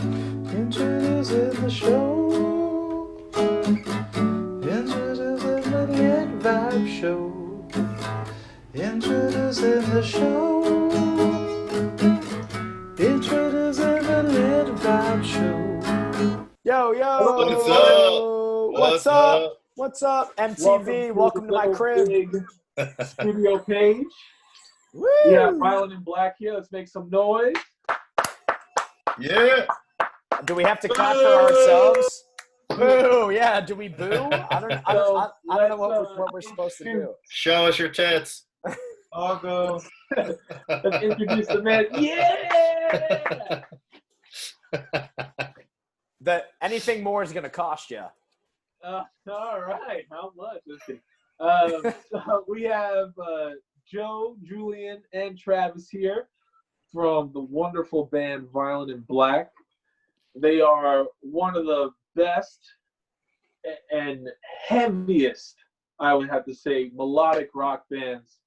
Introducing the show. Introducing the Lit ViB show. Introducing the show. Introducing the Lit ViB show. Yo, yo! What's up? What's up? What's up, MTV? Welcome to my crib. Studio page. Woo! Yeah, Violent and Black here. Let's make some noise. Yeah. Do we have to clap for ourselves? Boo! Yeah, do we boo? I don't know what we're supposed to do. Show us your tits. I'll go. Let's introduce the man. Yeah! Anything more is gonna cost you. All right. How much? Let's see. So we have Joe, Julian, and Travis here from the wonderful band Violent and Black. They are one of the best and heaviest, I would have to say, melodic rock bands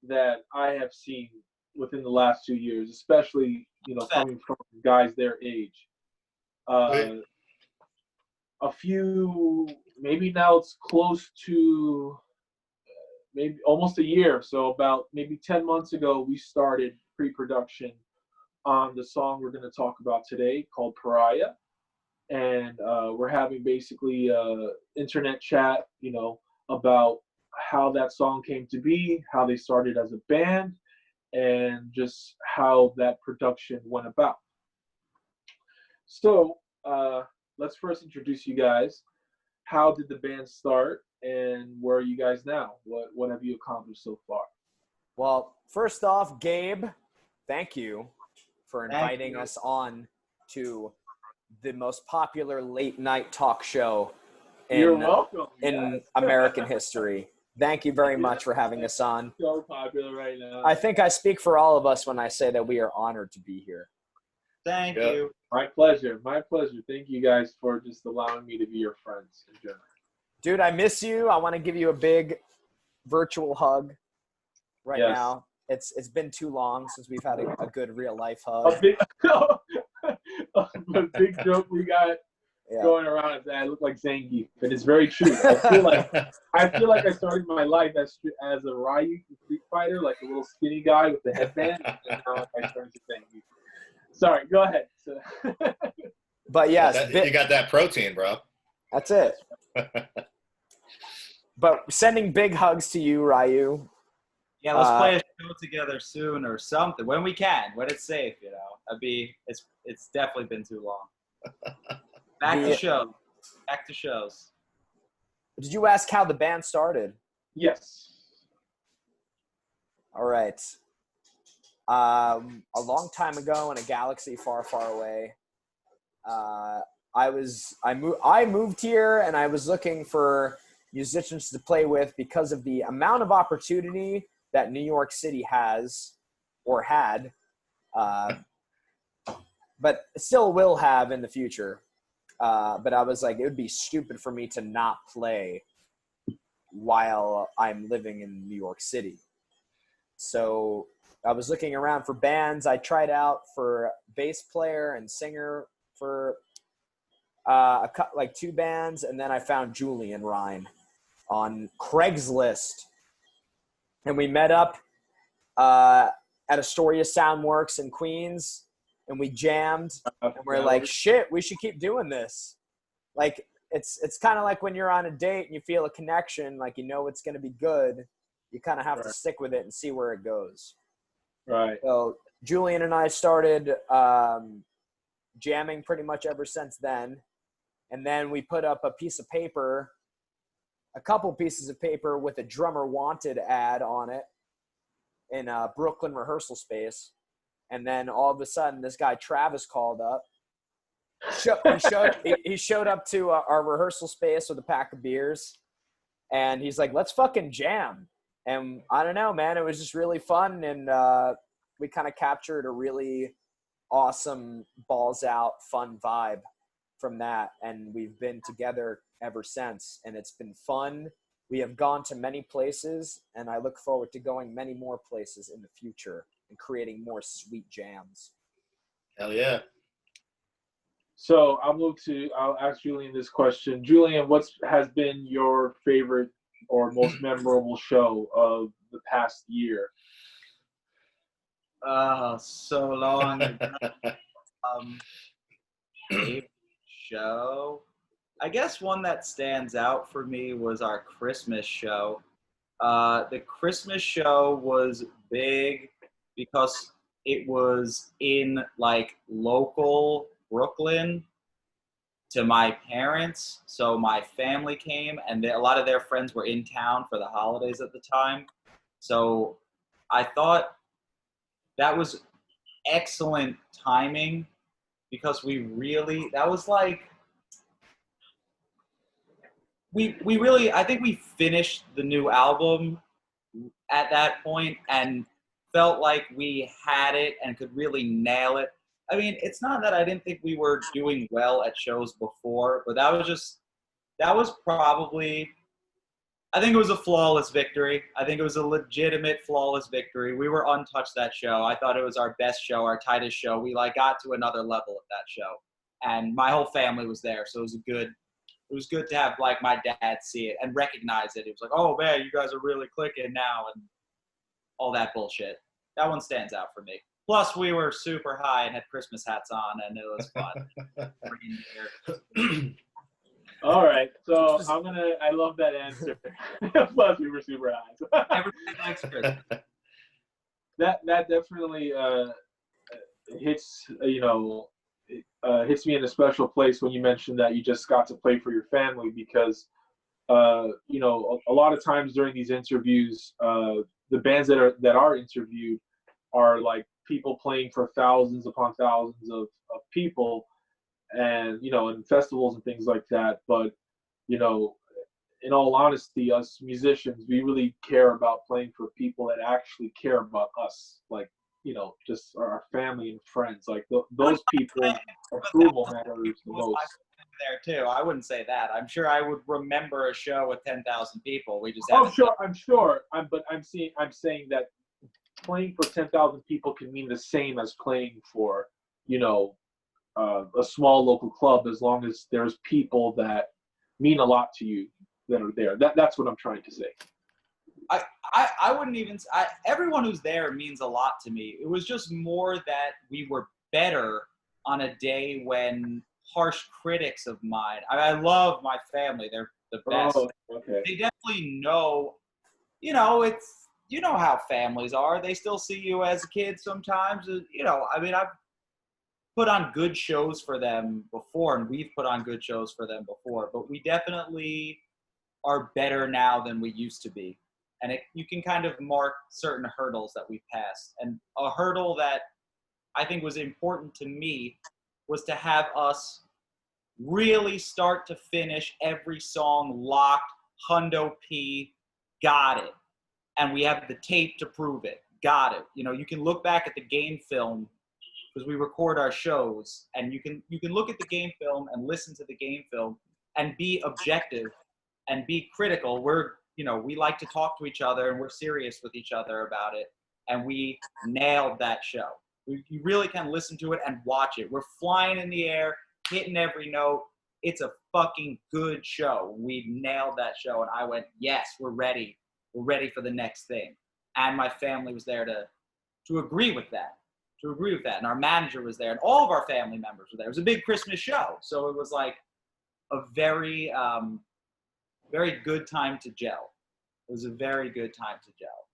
that I have seen within the last 2 years, especially, coming from guys their age. A few, maybe now it's close to maybe almost a year. So about maybe 10 months ago, we started pre-production on the song we're going to talk about today called Pariah. And we're having basically internet chat, about how that song came to be, how they started as a band, and just how that production went about. So let's first introduce you guys. How did the band start, and where are you guys now? What have you accomplished so far? Well, first off, Gabe, thank you for inviting us on to the most popular late night talk show You're welcome. in American history. Thank you very much for having us on. So popular right now. I think I speak for all of us when I say that we are honored to be here. Thank you. My pleasure. My pleasure. Thank you guys for just allowing me to be your friends in general. Dude, I miss you. I want to give you a big virtual hug right now. It's been too long since we've had a good real life hug. A big joke we got going around is that I look like Zangief, and it's very true. I feel like I started my life as a Ryu Street Fighter, like a little skinny guy with the headband, and now I turned to Zangief. Sorry, go ahead. But yes, you got that protein, bro. That's it. But sending big hugs to you, Ryu. Yeah, let's play a show together soon or something when we can, when it's safe. It's definitely been too long. Back to shows. Did you ask how the band started? Yes. All right. A long time ago in a galaxy far, far away, I moved here and I was looking for musicians to play with because of the amount of opportunity that New York City has or had, but still will have in the future. But I was like, it would be stupid for me to not play while I'm living in New York City. So I was looking around for bands. I tried out for bass player and singer for like 2 bands, and then I found Julian Ryan on Craigslist. And we met up at Astoria Soundworks in Queens, and we jammed. And we're like, shit, we should keep doing this. Like, it's kind of like when you're on a date and you feel a connection, like it's going to be good. You kind of have to stick with it and see where it goes. Right. So Julian and I started jamming pretty much ever since then. And then we put up a couple pieces of paper with a drummer wanted ad on it in a Brooklyn rehearsal space. And then all of a sudden this guy Travis called up. He showed up to our rehearsal space with a pack of beers, and he's like, let's fucking jam. And I don't know, man, it was just really fun. And we kind of captured a really awesome balls out fun vibe from that. And we've been together ever since, and it's been fun. We have gone to many places, and I look forward to going many more places in the future and creating more sweet jams. Hell yeah. So I'll ask Julian this question. Julian, what has been your favorite or most memorable show of the past year? Oh, so long ago. Favorite show. I guess one that stands out for me was our Christmas show. The Christmas show was big because it was in like local Brooklyn to my parents. So my family came, and a lot of their friends were in town for the holidays at the time. So I thought that was excellent timing because that was like, we really, I think we finished the new album at that point and felt like we had it and could really nail it. I mean, it's not that I didn't think we were doing well at shows before, but that was probably, I think it was a flawless victory. I think it was a legitimate flawless victory. We were untouched that show. I thought it was our best show, our tightest show. We like got to another level at that show. And my whole family was there, so it was good to have like my dad see it and recognize it. It was like, oh man, you guys are really clicking now, and all that bullshit. That one stands out for me. Plus, we were super high and had Christmas hats on, and it was fun. All right, so I love that answer. Plus, we were super high. Everybody likes Christmas. That definitely hits hits me in a special place when you mentioned that you just got to play for your family, because a lot of times during these interviews, the bands that are interviewed are like people playing for thousands upon thousands of people, and in festivals and things like that. But in all honesty, us musicians, we really care about playing for people that actually care about us, like just our family and friends. Like those people, approval matters the most. There too. I wouldn't say that. I'm sure I would remember a show with 10,000 people. We just I'm sure. I'm saying that playing for 10,000 people can mean the same as playing for a small local club, as long as there's people that mean a lot to you that are there. That's what I'm trying to say. I wouldn't even. Everyone who's there means a lot to me. It was just more that we were better on a day when harsh critics of mine. I love my family. They're the best. Oh, okay. They definitely know. It's how families are. They still see you as a kid sometimes. I mean, I've put on good shows for them before, and we've put on good shows for them before. But we definitely are better now than we used to be. And you can kind of mark certain hurdles that we've passed. And a hurdle that I think was important to me was to have us really start to finish every song locked, hundo P, got it. And we have the tape to prove it, got it. You can look back at the game film, because we record our shows, and you can look at the game film and listen to the game film and be objective and be critical. We like to talk to each other, and we're serious with each other about it. And we nailed that show. You really can listen to it and watch it. We're flying in the air, hitting every note. It's a fucking good show. We nailed that show. And I went, yes, we're ready. We're ready for the next thing. And my family was there to agree with that. And our manager was there, and all of our family members were there. It was a big Christmas show. So it was like a very, very good time to gel. It was a very good time to gel.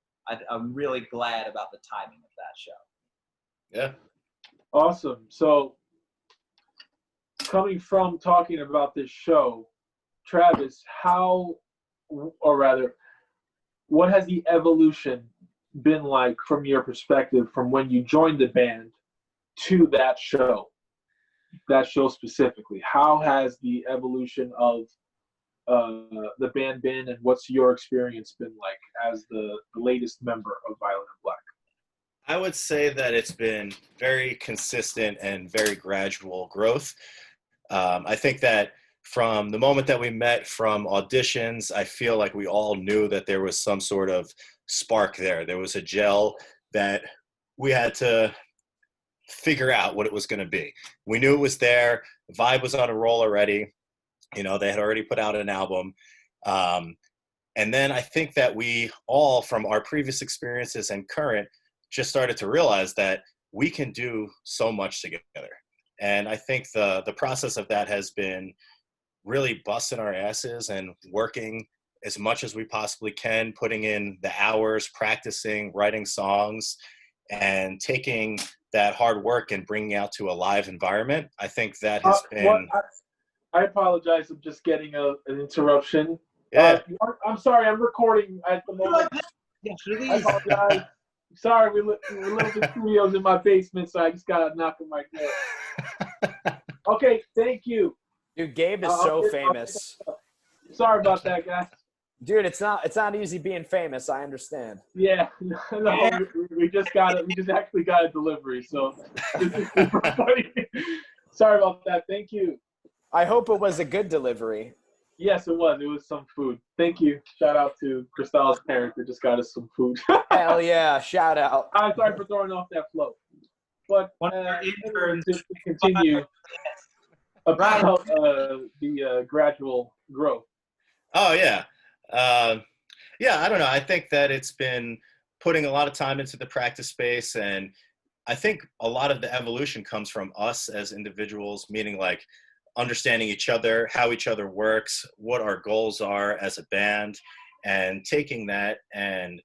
I'm really glad about the timing of that show. Yeah. Awesome. So coming from talking about this show, Travis, what has the evolution been like from your perspective, from when you joined the band to that show specifically? How has the evolution of the band been, and what's your experience been like as the latest member of Violent and Black? I would say that it's been very consistent and very gradual growth. I think that from the moment that we met, from auditions, I feel like we all knew that there was some sort of spark there. There was a gel that we had to figure out what it was going to be. We knew it was there. ViB was on a roll already. You know, they had already put out an album. And then I think that we all, from our previous experiences and current, just started to realize that we can do so much together. And I think the process of that has been really busting our asses and working as much as we possibly can, putting in the hours, practicing, writing songs, and taking that hard work and bringing it out to a live environment. I think that has been... I apologize. I'm just getting an interruption. Yeah. I'm sorry. I'm recording at the moment. Yeah, I apologize. Sorry, we live in studios in my basement, so I just got to knock on my door. Okay, thank you. Dude, Gabe is so famous. Sorry about that, guys. Dude, it's not easy being famous. I understand. Yeah, no, we just got it. We just actually got a delivery, so this is super funny. Sorry about that. Thank you. I hope it was a good delivery. Yes, it was. It was some food. Thank you. Shout out to Castellar's parents that just got us some food. Hell yeah! Shout out. I'm sorry for throwing off that flow. But to continue about the gradual growth. Oh, yeah. Yeah, I don't know. I think that it's been putting a lot of time into the practice space, and I think a lot of the evolution comes from us as individuals, meaning like understanding each other, how each other works, what our goals are as a band, and taking that and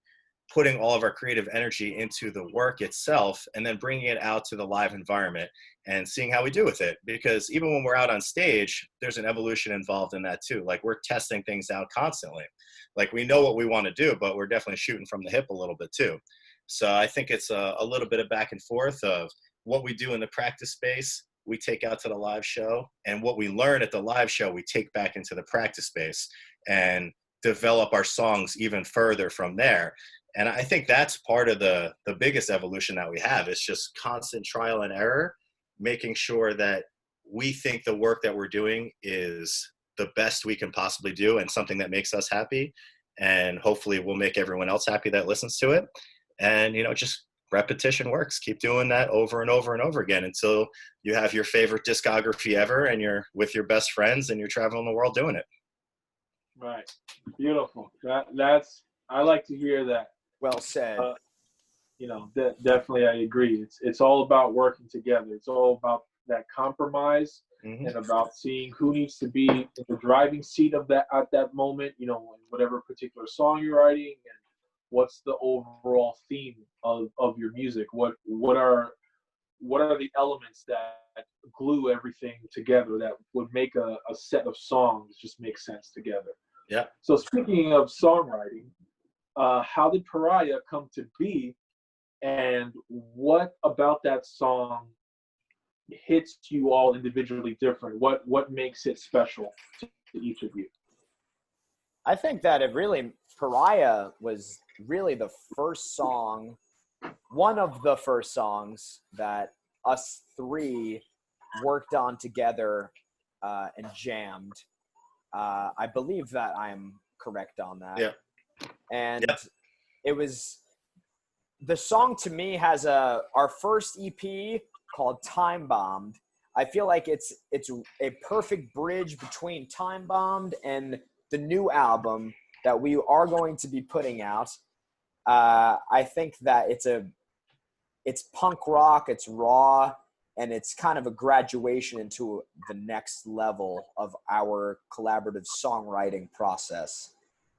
putting all of our creative energy into the work itself, and then bringing it out to the live environment and seeing how we do with it. Because even when we're out on stage, there's an evolution involved in that too. Like, we're testing things out constantly. Like, we know what we want to do, but we're definitely shooting from the hip a little bit too. So I think it's a little bit of back and forth of what we do in the practice space, we take out to the live show, and what we learn at the live show, we take back into the practice space and develop our songs even further from there. And I think that's part of the biggest evolution that we have. It's just constant trial and error, making sure that we think the work that we're doing is the best we can possibly do and something that makes us happy. And hopefully we'll make everyone else happy that listens to it. And, you know, just repetition works. Keep doing that over and over and over again until you have your favorite discography ever and you're with your best friends and you're traveling the world doing it. Right. Beautiful. That's I like to hear that. Well said. You know, definitely I agree. It's all about working together. It's all about that compromise and about seeing who needs to be in the driving seat of that at that moment, you know, whatever particular song you're writing, and what's the overall theme of your music. What are the elements that glue everything together that would make a set of songs just make sense together. Yeah. So speaking of songwriting, how did Pariah come to be, and what about that song hits you all individually different? What makes it special to each of you? I think that Pariah was really the first song, one of the first songs that us three worked on together and jammed. I believe that I'm correct on that. Yeah. And it was, the song to me has our first EP called Time Bombed. I feel like it's a perfect bridge between Time Bombed and the new album that we are going to be putting out. I think that it's punk rock, it's raw, and it's kind of a graduation into the next level of our collaborative songwriting process.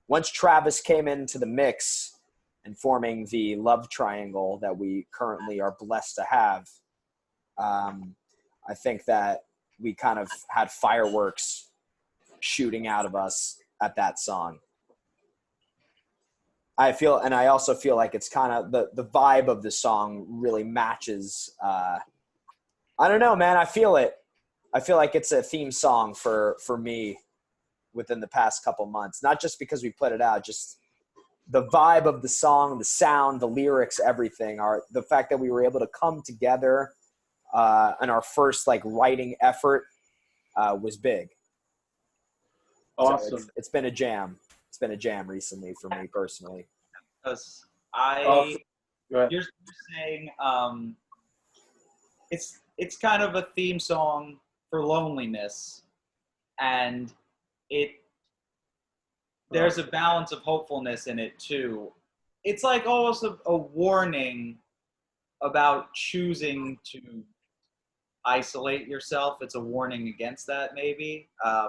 Once Travis came into the mix and forming the love triangle that we currently are blessed to have, I think that we kind of had fireworks shooting out of us at that song. I also feel like it's kind of the vibe of the song really matches. I don't know, man. I feel it. I feel like it's a theme song for me within the past couple months. Not just because we put it out, just the vibe of the song, the sound, the lyrics, everything. The fact that we were able to come together in our first writing effort was big. Awesome. So it's been a jam. It's been a jam recently for me personally. Because Awesome. you're saying it's kind of a theme song for loneliness, and there's a balance of hopefulness in it too. It's like almost a warning about choosing to isolate yourself. It's a warning against that, maybe. I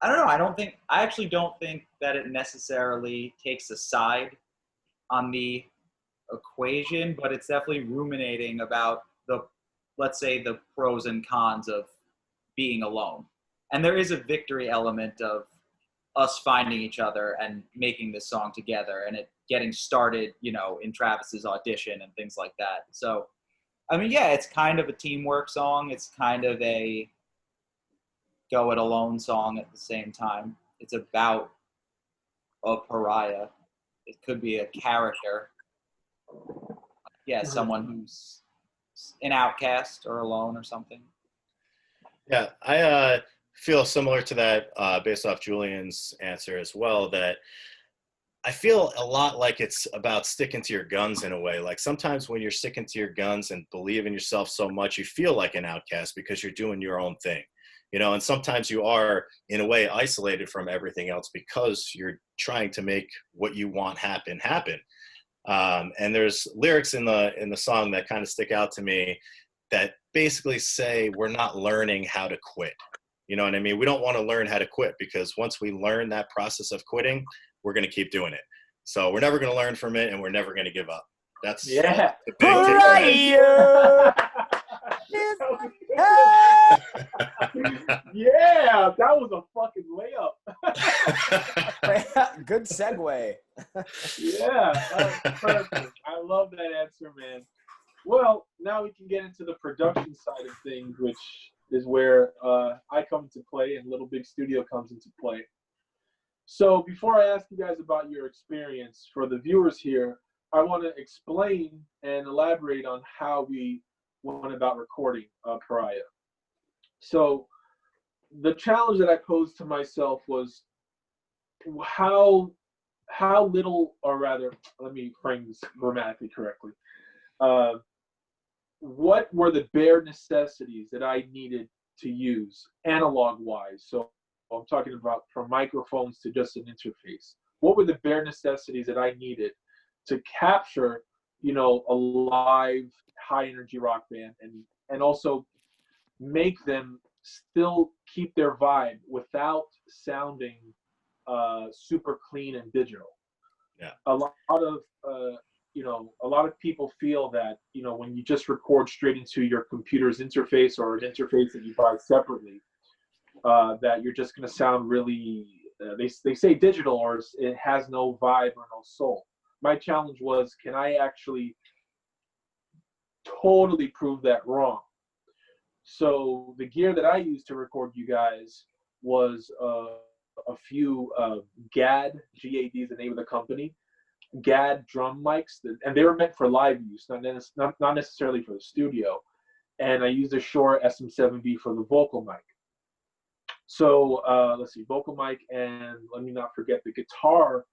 don't know. I actually don't think that it necessarily takes a side on the equation, but it's definitely ruminating about let's say the pros and cons of being alone. And there is a victory element of us finding each other and making this song together, and it getting started, in Travis's audition and things like that. So, I mean, yeah, it's kind of a teamwork song. It's kind of a go it alone song at the same time. It's about a pariah. It could be a character. Yeah, someone who's an outcast or alone or something. Yeah, I feel similar to that based off Julian's answer as well, that I feel a lot like it's about sticking to your guns in a way. Like sometimes when you're sticking to your guns and believe in yourself so much, you feel like an outcast because you're doing your own thing. And sometimes you are in a way isolated from everything else because you're trying to make what you want happen. And there's lyrics in the song that kind of stick out to me that basically say we're not learning how to quit. You know what I mean? We don't want to learn how to quit because once we learn that process of quitting, we're going to keep doing it. So we're never going to learn from it, and we're never going to give up. That's the big Pariah! Yeah, that was a fucking layup. Good segue. Yeah, that was perfect. I love that answer, man. Well, now we can get into the production side of things, which is where I come into play and Little Big Studio comes into play. So before I ask you guys about your experience, for the viewers here, I want to explain and elaborate on how we went about recording Pariah. So the challenge that I posed to myself was how little, or rather, let me frame this grammatically correctly. What were the bare necessities that I needed to use analog-wise? So I'm talking about from microphones to just an interface. What were the bare necessities that I needed to capture, a live high-energy rock band and also make them still keep their vibe without sounding super clean and digital? Yeah. A lot of people feel that, when you just record straight into your computer's interface or an interface that you buy separately, that you're just going to sound really, they say digital, or it has no vibe or no soul. My challenge was, can I actually totally prove that wrong? So the gear that I used to record you guys was a few GAD, GAD is the name of the company, GAD drum mics, and they were meant for live use, not necessarily for the studio. And I used a Shure SM7B for the vocal mic. So let's see, vocal mic, and let me not forget, the guitar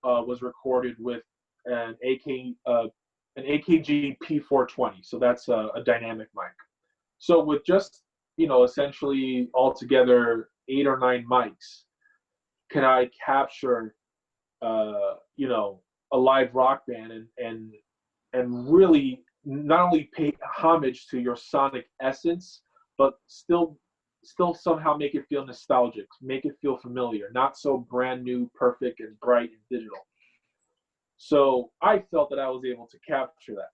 was recorded with an AKG P420. So that's a dynamic mic. So with just, essentially altogether 8 or 9 mics, can I capture, a live rock band and really not only pay homage to your sonic essence, but still somehow make it feel nostalgic, make it feel familiar, not so brand new, perfect, and bright and digital. So I felt that I was able to capture that.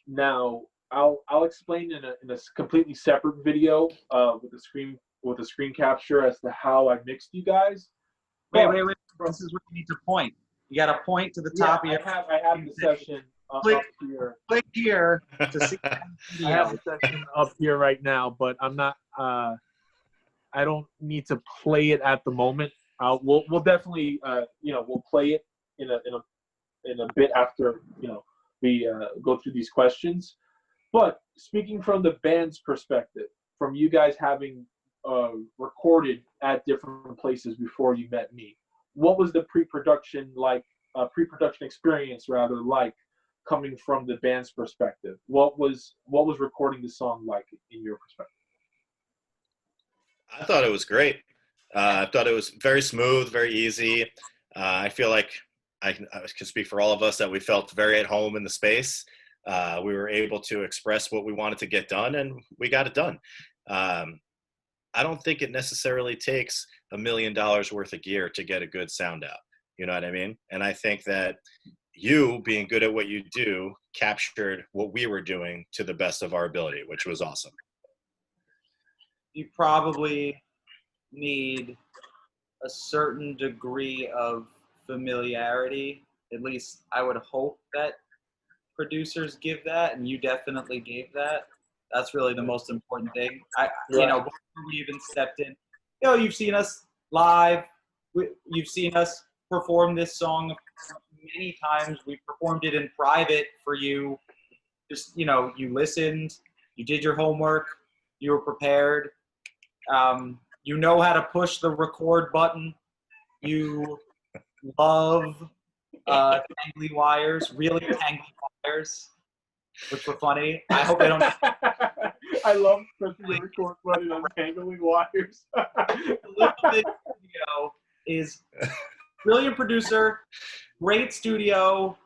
Now I'll explain in a completely separate video with a screen capture as to how I mixed you guys. Wait. This is where you need to point. You got to point to the top of your. I have the session up here. Click here to see. I have the session up here right now, but I'm not. I don't need to play it at the moment. We'll definitely we'll play it in a bit after we go through these questions. But speaking from the band's perspective, from you guys having recorded at different places before you met me, what was the pre-production experience rather like coming from the band's perspective? What was recording the song like in your perspective? I thought it was great. I thought it was very smooth, very easy. I feel like I can speak for all of us that we felt very at home in the space. We were able to express what we wanted to get done, and we got it done. I don't think it necessarily takes $1 million worth of gear to get a good sound out. You know what I mean? And I think that you, being good at what you do, captured what we were doing to the best of our ability, which was awesome. You probably need a certain degree of familiarity. At least I would hope that producers give that, and you definitely gave that. That's really the most important thing. You know, before we even stepped in, you know, you've seen us live. You've seen us perform this song many times. We performed it in private for you. Just, you know, you listened, you did your homework, you were prepared. You know how to push the record button. You love tangly wires, really tangly wires, which were funny. I hope they don't. I love pushing the record button on tangling wires. The little bit video is brilliant producer, great studio,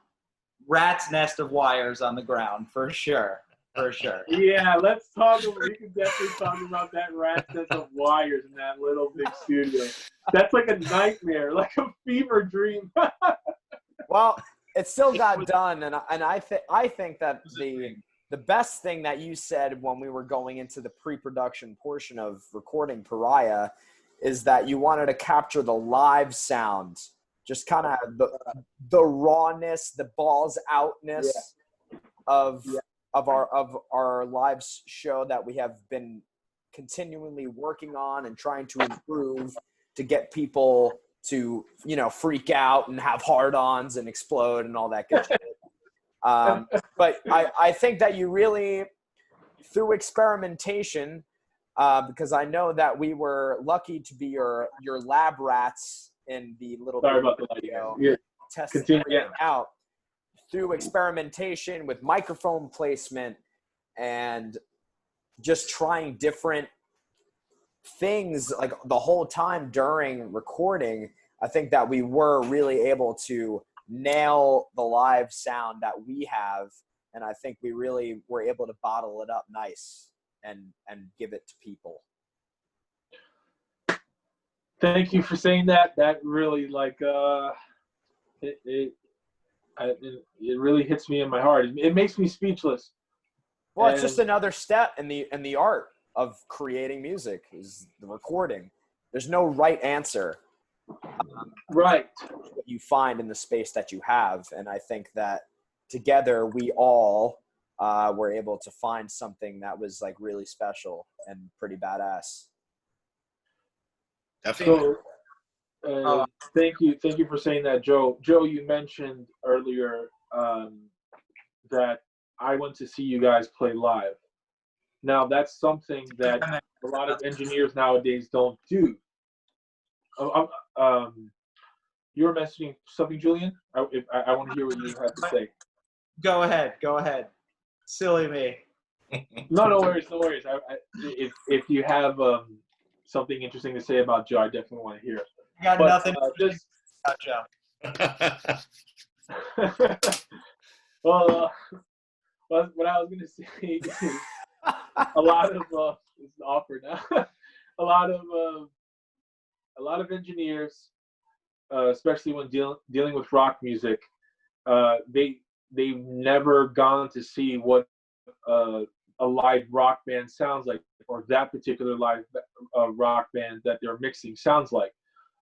rat's nest of wires on the ground for sure. For sure. Yeah, let's talk. We can definitely talk about that rat nest of wires in that little big studio. That's like a nightmare, like a fever dream. Well, it still got done, and I think that the best thing that you said when we were going into the pre-production portion of recording Pariah is that you wanted to capture the live sound, just kind of the rawness, the balls outness of our live show that we have been continually working on and trying to improve to get people to, you know, freak out and have hard-ons and explode and all that good shit. But I think that you really, through experimentation, because I know that we were lucky to be your lab rats in the little video, testing it out. Through experimentation with microphone placement and just trying different things like the whole time during recording, I think that we were really able to nail the live sound that we have. And I think we really were able to bottle it up nice and give it to people. Thank you for saying that. That really it really hits me in my heart. It makes me speechless. Well, it's just another step in the art of creating music is the recording. There's no right answer. Right. What you find in the space that you have, and I think that together we all were able to find something that was like really special and pretty badass. Definitely. So, thank you for saying that, Joe. Joe, you mentioned earlier that I went to see you guys play live. Now, that's something that a lot of engineers nowadays don't do. You were mentioning something, Julian? I want to hear what you have to say. Go ahead. Silly me. No worries. If you have something interesting to say about Joe, I definitely want to hear it. I got nothing just about Joe. well, what I was going to say is a lot of it's awkward now. a lot of engineers, especially when dealing with rock music, they've never gone to see what a live rock band sounds like, or that particular live rock band that they're mixing sounds like.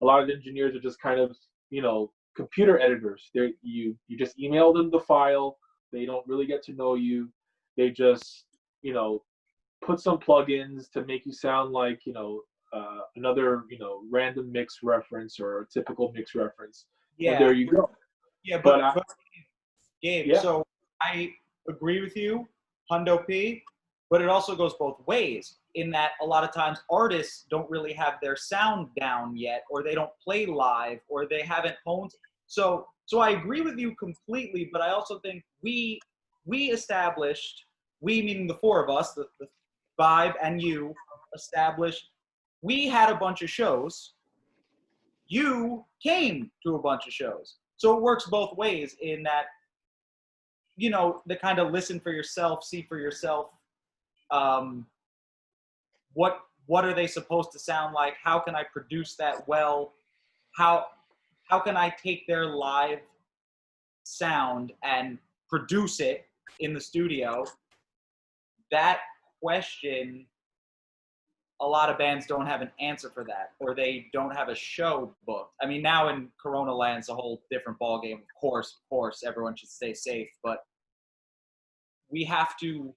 A lot of engineers are just kind of, you know, computer editors. You just email them the file. They don't really get to know you. They just, you know, put some plugins to make you sound like, you know, another, you know, random mix reference or a typical mix reference. Yeah. And there you go. Yeah, But Gabe, yeah. So I agree with you, Hundo P, but it also goes both ways in that a lot of times artists don't really have their sound down yet, or they don't play live, or they haven't honed. So So I agree with you completely, but I also think we established, we meaning the four of us, the ViB and you, established, we had a bunch of shows. You came to a bunch of shows. So it works both ways in that, you know, the kind of listen for yourself, see for yourself. What are they supposed to sound like? How can I produce that well? How can I take their live sound and produce it in the studio? That question, a lot of bands don't have an answer for that, or they don't have a show booked. I mean, now in Corona land, it's a whole different ballgame. Of course, everyone should stay safe, but we have to.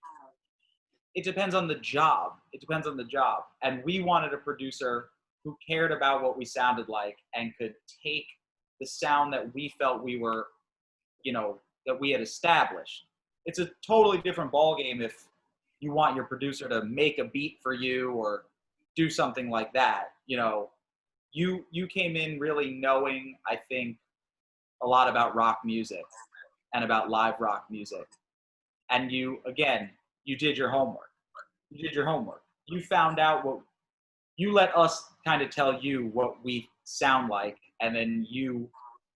It depends on the job. It depends on the job. And we wanted a producer who cared about what we sounded like and could take the sound that we felt we were, you know, that we had established. It's a totally different ballgame if you want your producer to make a beat for you or do something like that. You know, you came in really knowing, I think, a lot about rock music and about live rock music. And you did your homework. You found out you let us kind of tell you what we sound like, and then you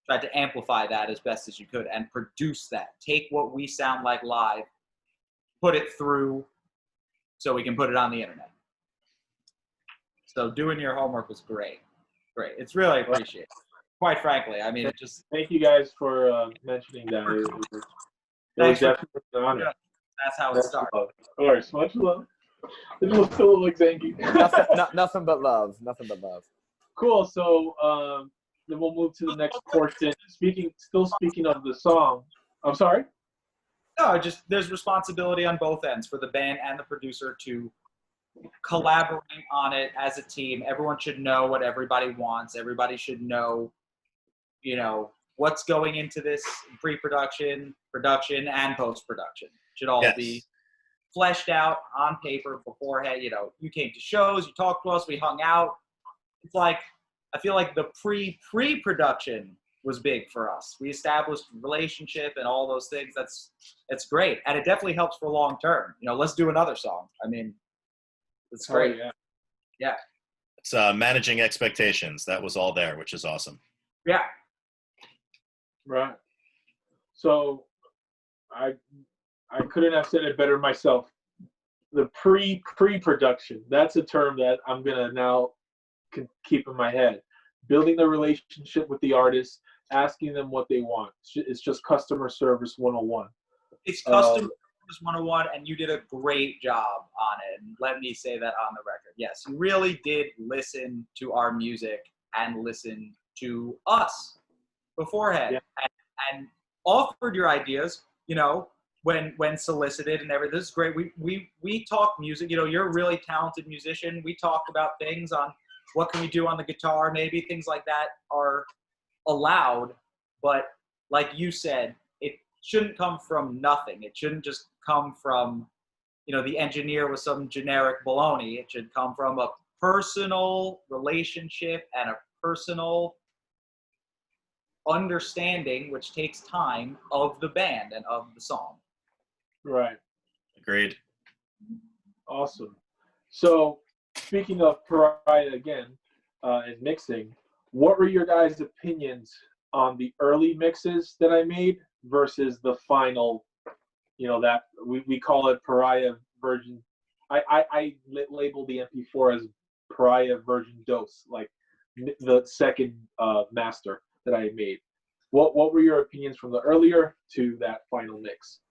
tried to amplify that as best as you could and produce that. Take what we sound like live, put it through so we can put it on the internet. So doing your homework was great. It's really appreciated. Quite frankly, I mean, it just. Thank you guys for mentioning that. It was definitely an honor. Yeah, that's how it started. Of course, much love. It was still like Zangy. Nothing but love. Nothing but love. Cool. So then we'll move to the next portion. Still speaking of the song. I'm sorry. No, just there's responsibility on both ends for the band and the producer to collaborate on it as a team. Everyone should know what everybody wants. Everybody should know, you know, what's going into this pre-production, production, and post-production. Should all be fleshed out on paper beforehand. You know, you came to shows, you talked to us, we hung out. It's like, I feel like the pre-production was big for us. We established relationship and all those things. That's great. And it definitely helps for long term. You know, let's do another song. I mean, it's great. Oh, yeah. It's managing expectations. That was all there, which is awesome. Yeah. Right. So I couldn't have said it better myself. The pre-production, that's a term that I'm going to now keep in my head. Building the relationship with the artist, asking them what they want. It's just customer service 101. It's customer service 101, and you did a great job on it. And let me say that on the record. Yes, you really did listen to our music and listen to us beforehand and offered your ideas, you know, when solicited and everything. This is great. We talk music. You know, you're a really talented musician. We talked about things on what can we do on the guitar, maybe things like that are allowed. But like you said, it shouldn't come from nothing. It shouldn't just come from, you know, the engineer with some generic baloney. It should come from a personal relationship and a personal understanding, which takes time, of the band and of the song. Right. Agreed. Awesome. So speaking of Pariah again, and mixing, what were your guys' opinions on the early mixes that I made versus the final, you know, that we call it Pariah version. I labeled the MP4 as Pariah version dose, like the second master that I made. What were your opinions from the earlier to that final mix?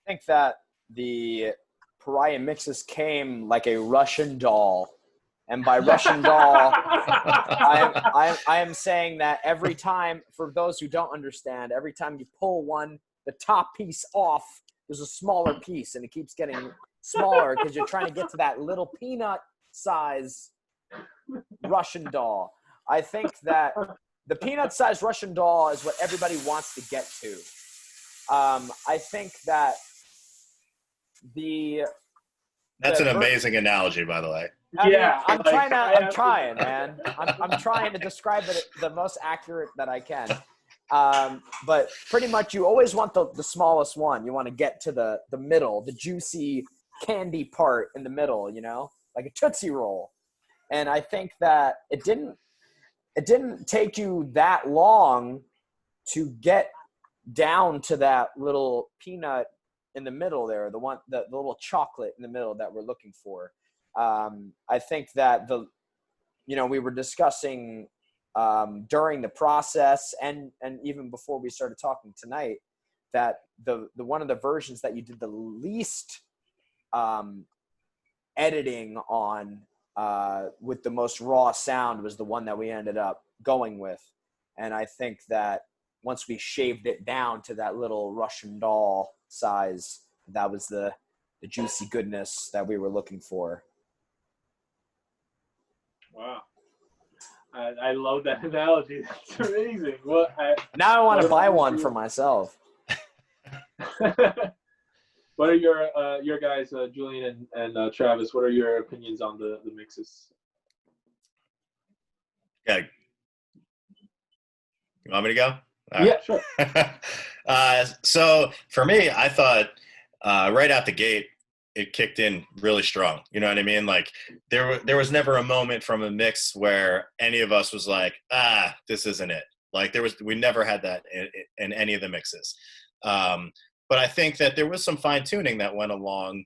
I think that the Pariah mixes came like a Russian doll. And by Russian doll, I am saying that every time, for those who don't understand, every time you pull the top piece off, there's a smaller piece, and it keeps getting smaller because you're trying to get to that little peanut size Russian doll. I think that the peanut size Russian doll is what everybody wants to get to. I think that That's an amazing analogy, by the way. I'm trying, man. I'm trying to describe it the most accurate that I can. But pretty much you always want the smallest one. You want to get to the middle, the juicy candy part in the middle, you know, like a Tootsie Roll. And I think that it didn't take you that long to get down to that little peanut in the middle there, the little chocolate in the middle that we're looking for. I think that we were discussing during the process and even before we started talking tonight that the one of the versions that you did the least editing on with the most raw sound was the one that we ended up going with. And I think that once we shaved it down to that little Russian doll size, that was the juicy goodness that we were looking for. Wow. I love that analogy. That's amazing. Now I want to buy one for myself. What are your guys, Julian and Travis? What are your opinions on the mixes? Yeah. You want me to go? Yeah, sure. So for me, I thought right out the gate, it kicked in really strong. You know what I mean? Like there was never a moment from a mix where any of us was like, this isn't it. Like we never had that in any of the mixes. But I think that there was some fine tuning that went along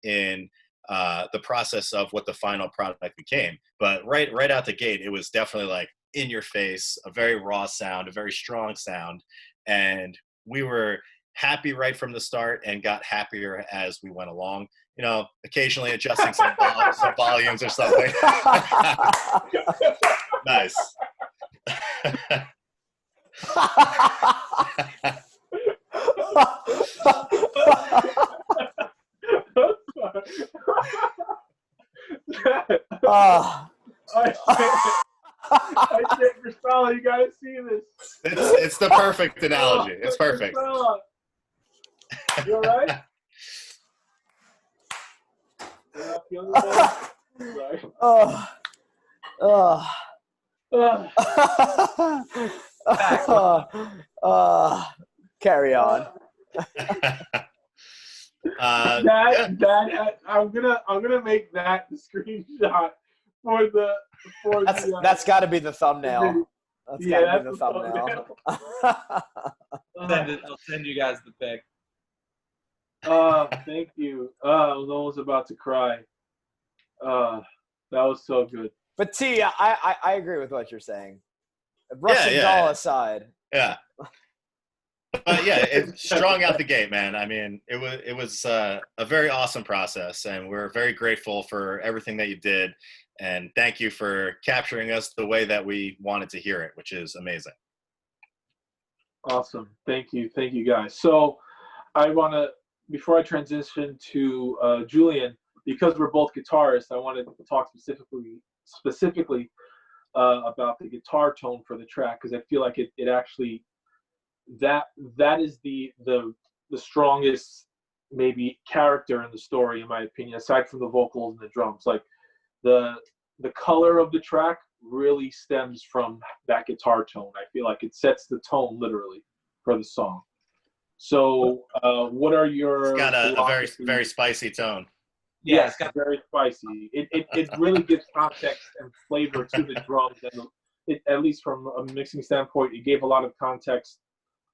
in the process of what the final product became. But right out the gate, it was definitely like in your face, a very raw sound, a very strong sound. And we were happy right from the start and got happier as we went along. You know, occasionally adjusting some volumes or something. Nice. I can't Priscilla, you gotta see this. It's the perfect analogy. It's perfect. You alright? You're not feeling well? Sorry. Carry on. I'm gonna make that the screenshot for that's got to be the thumbnail. That's got to be the thumbnail. I'll send you guys the pic. Thank you. I was almost about to cry. That was so good. But T, I agree with what you're saying. Russian doll aside. Yeah. But yeah, it's strong out the gate, man. I mean, it was a very awesome process, and we're very grateful for everything that you did. And thank you for capturing us the way that we wanted to hear it, which is amazing. Awesome. Thank you guys. So I want to, before I transition to Julian, because we're both guitarists, I wanted to talk specifically about the guitar tone for the track, because I feel like it actually, that is the strongest maybe character in the story, in my opinion, aside from the vocals and the drums. Like the color of the track really stems from that guitar tone. I feel like it sets the tone literally for the song. So what are your... It's got a very, very spicy tone. Yeah, it's got very spicy. It really gives context and flavor to the drums, and at least from a mixing standpoint, it gave a lot of context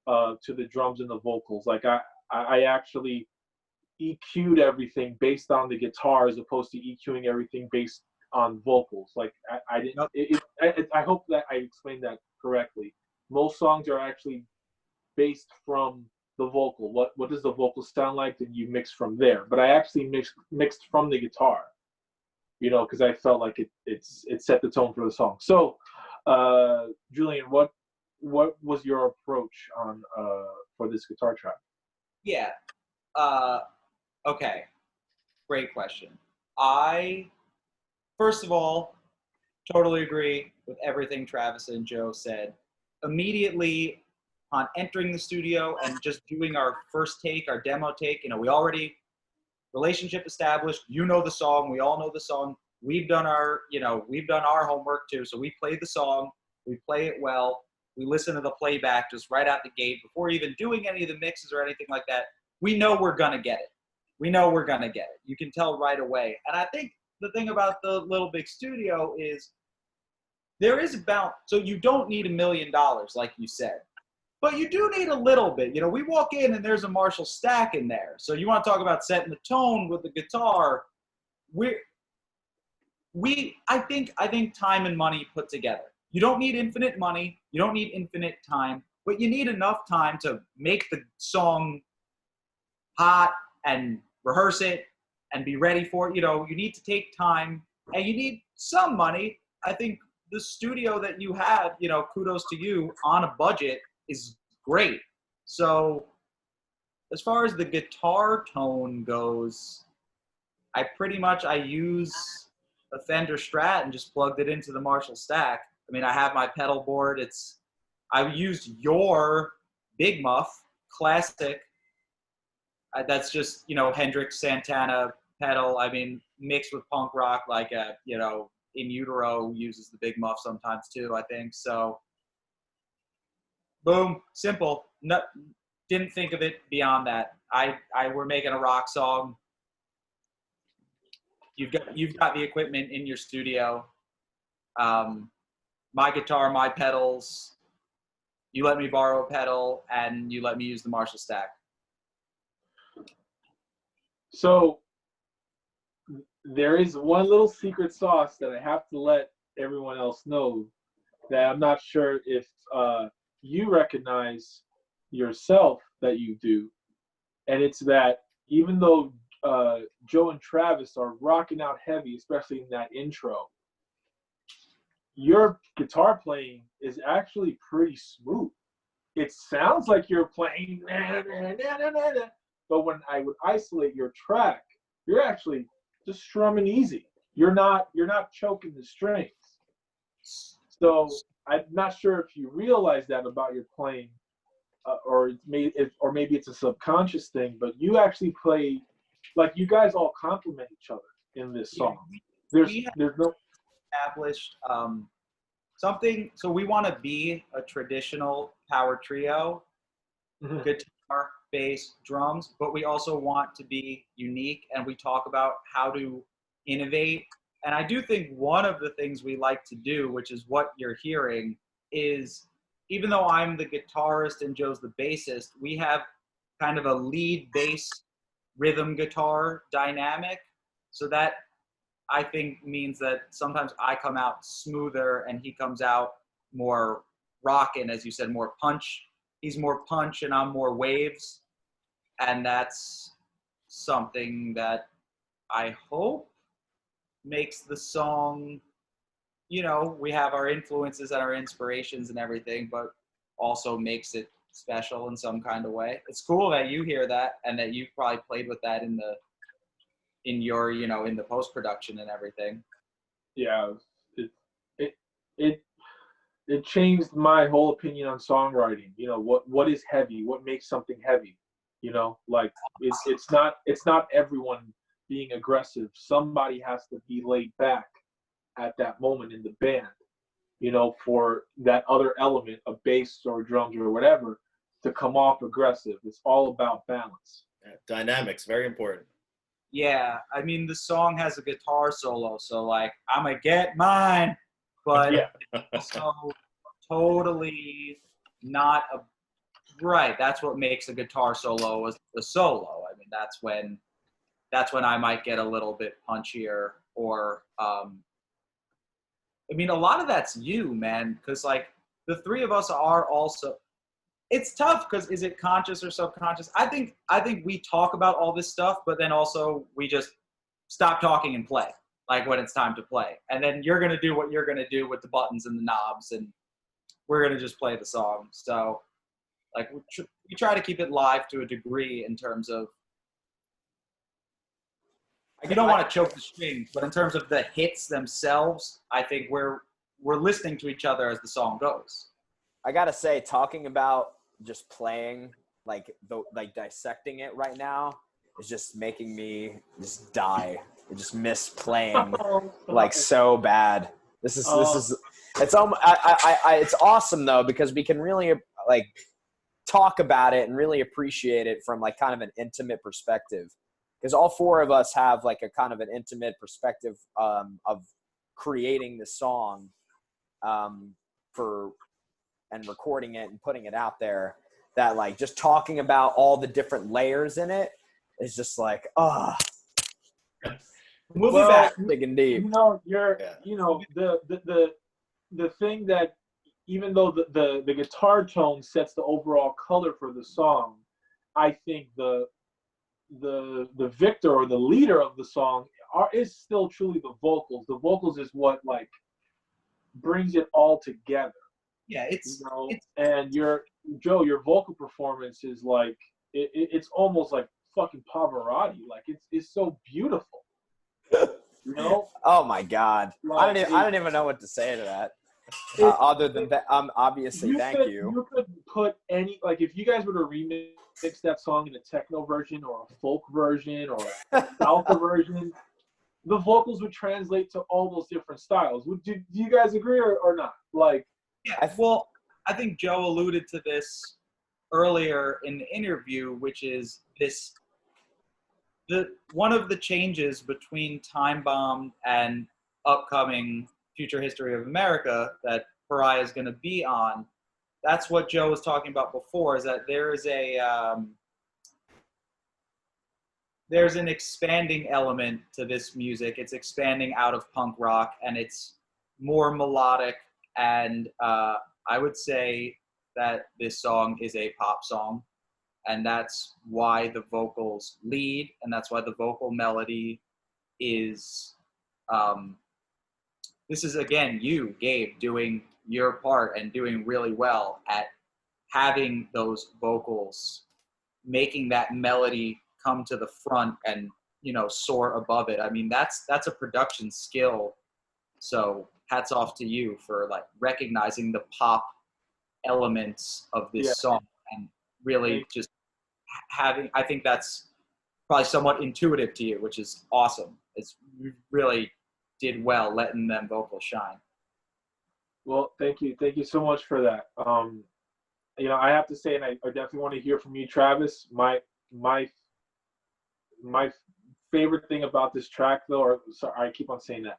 to the drums and the vocals. Like I actually EQ'd everything based on the guitar as opposed to EQing everything based on vocals. Like I didn't. I hope that I explained that correctly. Most songs are actually based from the vocal. What does the vocal sound like? Then you mix from there. But I actually mixed from the guitar, you know, because I felt like it set the tone for the song. So, Julian, what was your approach on for this guitar track? Yeah. Okay. Great question. I, first of all, totally agree with everything Travis and Joe said. Immediately on entering the studio and just doing our first take, our demo take, you know, we already, relationship established, you know the song, we all know the song. We've done our homework too. So we play the song, we play it well. we listen to the playback just right out the gate before even doing any of the mixes or anything like that. We know we're going to get it. We know we're going to get it. You can tell right away. And I think the thing about the Little Big Studio is there is about, so you don't need $1 million, like you said, but you do need a little bit. You know, we walk in and there's a Marshall stack in there. So you want to talk about setting the tone with the guitar. I think time and money put together. You don't need infinite money. You don't need infinite time, but you need enough time to make the song hot and rehearse it and be ready for it. You know, you need to take time and you need some money. I think the studio that you have, you know, kudos to you, on a budget is great. So as far as the guitar tone goes, I use a Fender Strat and just plugged it into the Marshall stack. I mean, I have my pedal board. I used your Big Muff Classic. That's just, you know, Hendrix Santana pedal. I mean, mixed with punk rock, like you know, In Utero uses the Big Muff sometimes too, I think. So, boom, simple. No, didn't think of it beyond that. We're making a rock song. You've got the equipment in your studio. My guitar, my pedals. You let me borrow a pedal, and you let me use the Marshall stack. So there is one little secret sauce that I have to let everyone else know that I'm not sure if you recognize yourself that you do. And it's that even though Joe and Travis are rocking out heavy, especially in that intro, your guitar playing is actually pretty smooth. It sounds like you're playing, but when I would isolate your track, you're actually just strumming easy. You're not choking the strings. So I'm not sure if you realize that about your playing, or maybe it's a subconscious thing. But you actually play, like, you guys all complement each other in this song. There's no established something. So we want to be a traditional power trio, guitar, bass, drums, but we also want to be unique, and we talk about how to innovate. And I do think one of the things we like to do, which is what you're hearing, is even though I'm the guitarist and Joe's the bassist, we have kind of a lead bass rhythm guitar dynamic. So that, I think, means that sometimes I come out smoother and he comes out more rockin', as you said, more punch. He's more punch and I'm more waves. And that's something that I hope makes the song, you know, we have our influences and our inspirations and everything, but also makes it special in some kind of way. It's cool that you hear that and that you probably played with that in your, you know, in the post-production and everything. Yeah, it changed my whole opinion on songwriting. You know, what is heavy? What makes something heavy? You know, like it's not everyone being aggressive. Somebody has to be laid back at that moment in the band, you know, for that other element of bass or drums or whatever to come off aggressive. It's all about balance. Dynamics, very important. Yeah, I mean, the song has a guitar solo, so like, I'm gonna get mine, but so totally not a right. That's what makes a guitar solo a solo. I mean, that's when I might get a little bit punchier, or I mean, a lot of that's you, man, because like the three of us are also. It's tough because is it conscious or subconscious? I think we talk about all this stuff, but then also we just stop talking and play, like when it's time to play. And then you're going to do what you're going to do with the buttons and the knobs, and we're going to just play the song. So like we try to keep it live to a degree in terms of, you don't want to choke the strings, but in terms of the hits themselves, I think we're listening to each other as the song goes. I gotta say, talking about just playing, like dissecting it right now is just making me just die. I just miss playing like so bad. This is It's awesome though, because we can really like talk about it and really appreciate it from like kind of an intimate perspective, because all four of us have like a kind of an intimate perspective of creating the song for and recording it and putting it out there, that like just talking about all the different layers in it is just like, We'll well, be back. big and deep. You know, Yeah. you know, the thing that, even though the guitar tone sets the overall color for the song, I think the victor or the leader of the song is still truly the vocals. The vocals is what like brings it all together. Yeah, it's And your vocal performance is like it's almost like fucking Pavarotti. Like it's so beautiful. You know? Oh my God. Like, I don't even know what to say to that. Other than that, obviously, thank you. You could put any, like, if you guys were to remix that song in a techno version or a folk version or a salsa version, the vocals would translate to all those different styles. Do you guys agree or not? Like, yeah. Well, I think Joe alluded to this earlier in the interview, which is one of the changes between Time Bomb and upcoming Future History of America that Pariah is going to be on. That's what Joe was talking about before, is that there's an expanding element to this music. It's expanding out of punk rock, and it's more melodic. And I would say that this song is a pop song, and that's why the vocals lead, and that's why the vocal melody is this is, again, you, Gabe, doing your part and doing really well at having those vocals, making that melody come to the front and, you know, soar above it. I mean, that's a production skill. So hats off to you for like recognizing the pop elements of this song and really just having, I think that's probably somewhat intuitive to you, which is awesome. It's really did well letting them vocals shine. well, thank you so much for that. You know, I have to say, and I definitely want to hear from you, Travis. My favorite thing about this track, though, or sorry, I keep on saying that.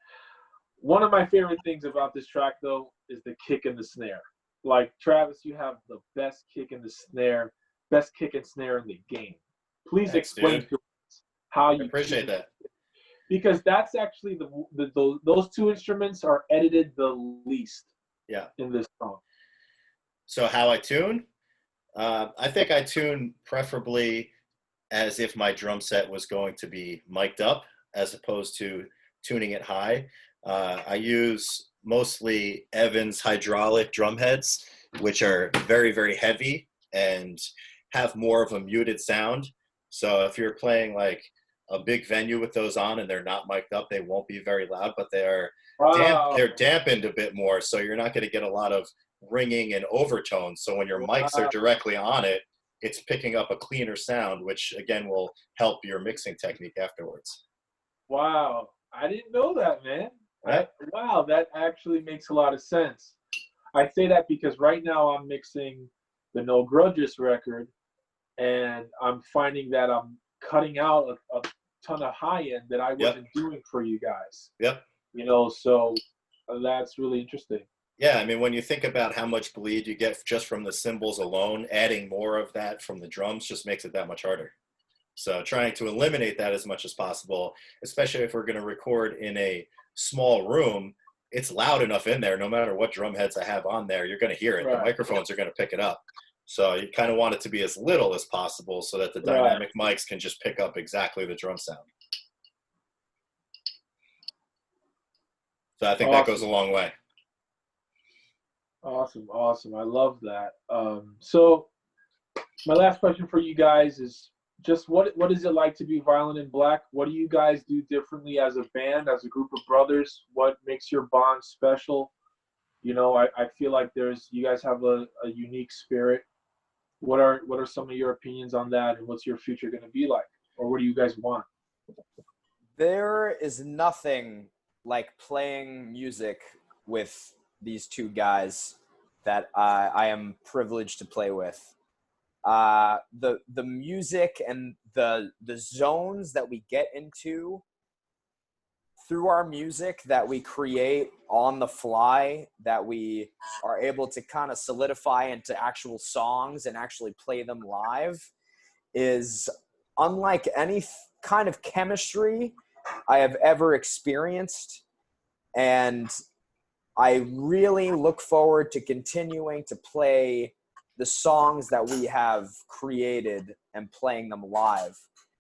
One of my favorite things about this track, though, is the kick and the snare. Like, Travis, you have the best kick and snare in the game. Please explain to us how you appreciate that. Because that's actually those two instruments are edited the least. Yeah. In this song. So how I tune? I think I tune preferably as if my drum set was going to be mic'd up, as opposed to tuning it high. I use mostly Evans hydraulic drum heads, which are very, very heavy and have more of a muted sound. So if you're playing like a big venue with those on and they're not mic'd up, they won't be very loud, but they're dampened a bit more, so you're not going to get a lot of ringing and overtones. So when your mics are directly on it, it's picking up a cleaner sound, which again will help your mixing technique afterwards. Wow, I didn't know that, man. Right? Wow, that actually makes a lot of sense. I say that because right now I'm mixing the No Grudges record, and I'm finding that I'm cutting out a ton of high end that I wasn't doing for you guys. Yep. You know, so that's really interesting. Yeah, I mean, when you think about how much bleed you get just from the cymbals alone, adding more of that from the drums just makes it that much harder. So trying to eliminate that as much as possible, especially if we're going to record in a small room, it's loud enough in there. No matter what drum heads I have on there, you're going to hear it. Right. The microphones are going to pick it up. So you kind of want it to be as little as possible so that the dynamic mics can just pick up exactly the drum sound. So I think that goes a long way. Awesome. I love that. So my last question for you guys is just what is it like to be Violent in Black? What do you guys do differently as a band, as a group of brothers? What makes your bond special? You know, I feel like you guys have a unique spirit. What are some of your opinions on that, and what's your future going to be like, or what do you guys want? There is nothing like playing music with these two guys that I am privileged to play with. The music and the zones that we get into through our music that we create on the fly, that we are able to kind of solidify into actual songs and actually play them live, is unlike any kind of chemistry I have ever experienced. And I really look forward to continuing to play the songs that we have created and playing them live,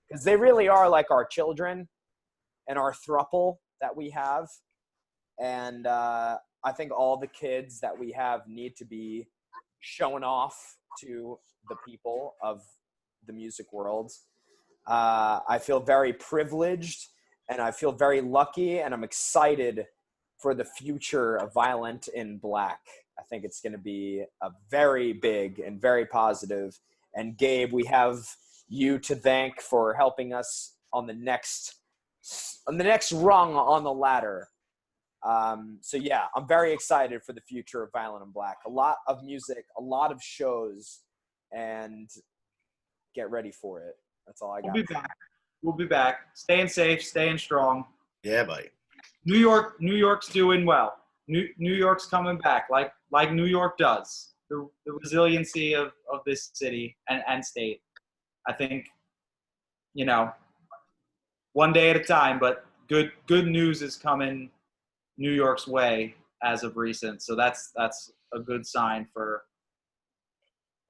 because they really are like our children and our throuple that we have. And I think all the kids that we have need to be shown off to the people of the music world. I feel very privileged and I feel very lucky, and I'm excited for the future of Violent in Black. I think it's going to be a very big and very positive. And Gabe, we have you to thank for helping us on the next rung on the ladder. So yeah, I'm very excited for the future of Violent in Black. A lot of music, a lot of shows, and get ready for it. That's all I got. We'll be back. We'll be back. Staying safe, staying strong. Yeah, buddy. New York's doing well. New York's coming back like New York does. The resiliency of this city and state. I think, one day at a time, but good news is coming New York's way as of recent. So that's a good sign for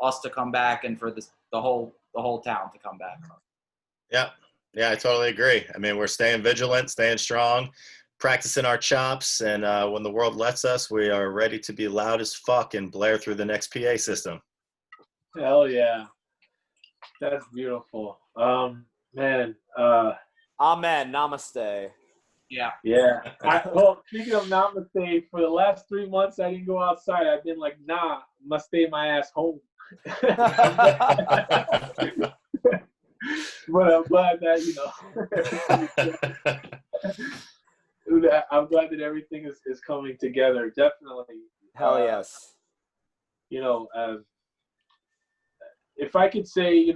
us to come back and for the whole town to come back. Yeah, I totally agree. I mean, we're staying vigilant, staying strong, practicing our chops, and when the world lets us, we are ready to be loud as fuck and blare through the next PA system. Hell yeah. That's beautiful. Man. Amen. Namaste. Yeah. Yeah. Well, speaking of namaste, for the last 3 months, I didn't go outside. I've been like, nah, must stay my ass home. But I'm glad that, I'm glad that everything is coming together. Definitely. Hell yes. If I could say,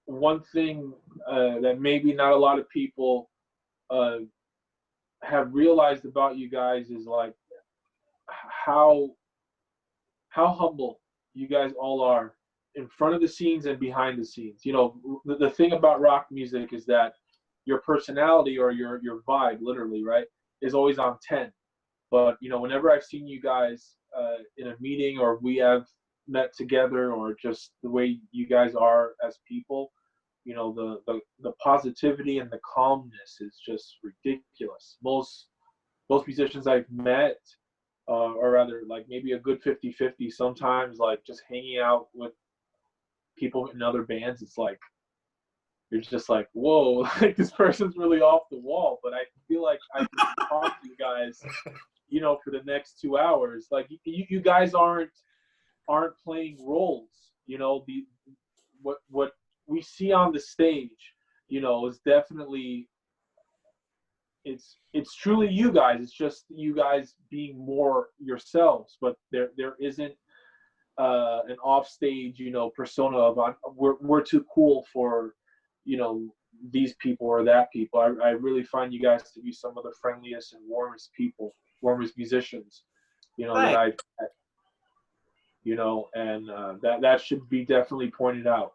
one thing that maybe not a lot of people have realized about you guys is like how humble you guys all are in front of the scenes and behind the scenes. The thing about rock music is that your personality or your vibe, literally, right, is always on 10. But, whenever I've seen you guys in a meeting, or we have met together, or just the way you guys are as people, the positivity and the calmness is just ridiculous. Most musicians I've met, or rather like maybe a good 50-50 sometimes, like just hanging out with people in other bands, it's like you're just like, whoa, like this person's really off the wall. But I feel like I can talk to you guys, for the next 2 hours. Like you guys aren't playing roles. What we see on the stage, is definitely it's truly you guys. It's just you guys being more yourselves. But there isn't an offstage, persona of we're too cool for, these people or that people. I really find you guys to be some of the friendliest and warmest warmest musicians, that I've met, and that should be definitely pointed out,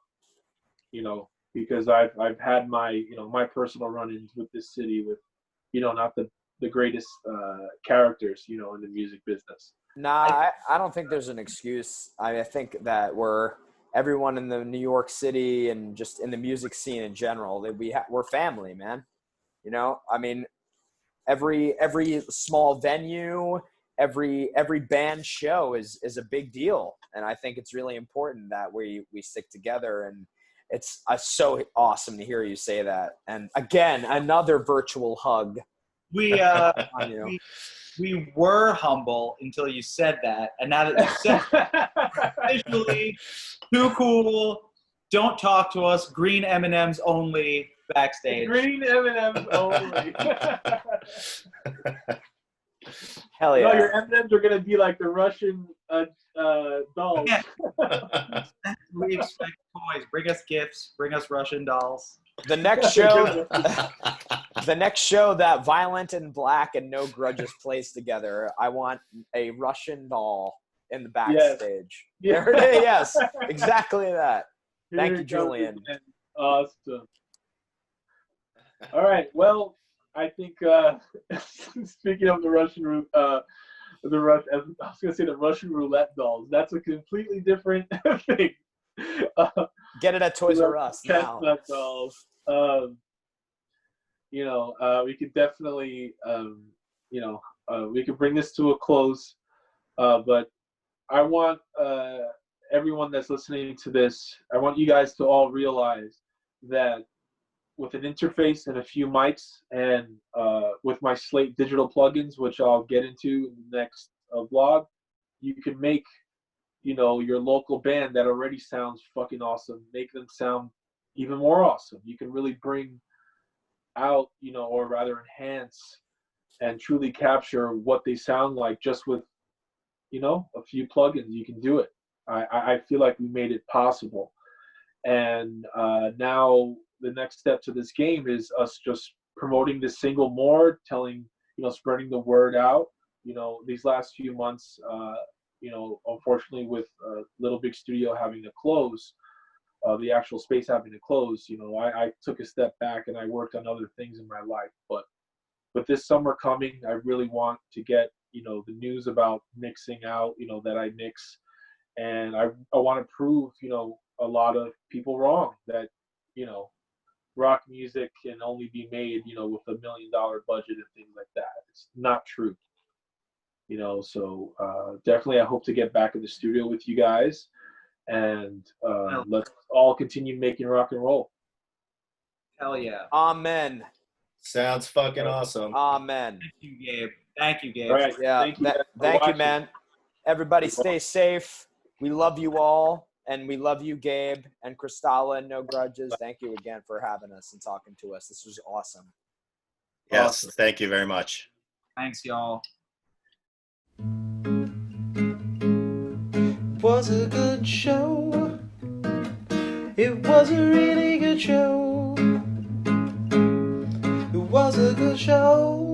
because I've had my, my personal run-ins with this city with, not the greatest characters, in the music business. Nah, I don't think there's an excuse. I think that everyone in the New York City and just in the music scene in general, that we're family, man. I mean, every small venue, every band show is a big deal, and I think it's really important that we stick together. And it's so awesome to hear you say that. And again, another virtual hug. We we were humble until you said that, and now that you said officially too cool, don't talk to us, green M&Ms only backstage. Green M&Ms only. Hell No, yeah. your M&Ms are gonna be like the Russian dolls. Yeah. We expect toys. Bring us gifts. Bring us Russian dolls. The next show, the next show that Violent and Black and No Grudges plays together, I want a Russian doll in the backstage. Yeah. There it is. Yes, exactly that. Thank Here you, it comes Julian. again. Awesome. All right. Well, I think speaking of the Russian I was gonna say the Russian roulette dolls. That's a completely different thing. Get it at Toys R Us now. Chestnut dolls. We could definitely, we could bring this to a close. But I want everyone that's listening to this, I want you guys to all realize that with an interface and a few mics and with my Slate digital plugins, which I'll get into in the next vlog, you can make, your local band that already sounds fucking awesome, make them sound even more awesome. You can really bring out, or rather enhance and truly capture what they sound like just with, a few plugins. You can do it. I feel like we made it possible. And now the next step to this game is us just promoting this single more, telling, spreading the word out. These last few months, unfortunately with Little Big Studio having to close, the actual space having to close, I took a step back and I worked on other things in my life. But with this summer coming, I really want to get, the news about mixing out, that I mix. And I want to prove, a lot of people wrong that, rock music can only be made, with $1 million budget and things like that. It's not true. So definitely I hope to get back in the studio with you guys and let's all continue making rock and roll. Hell yeah. Amen. Sounds fucking awesome. Amen. Thank you, Gabe. Thank you, Gabe. All right. Yeah. Thank you, guys for Thank you, watching. man. Everybody stay safe. We love you all. And we love you, Gabe and Cristala and No Grudges. Thank you again for having us and talking to us. This was awesome. Yes, Awesome. thank you very much. Thanks, y'all. It was a good show. It was a really good show. It was a good show.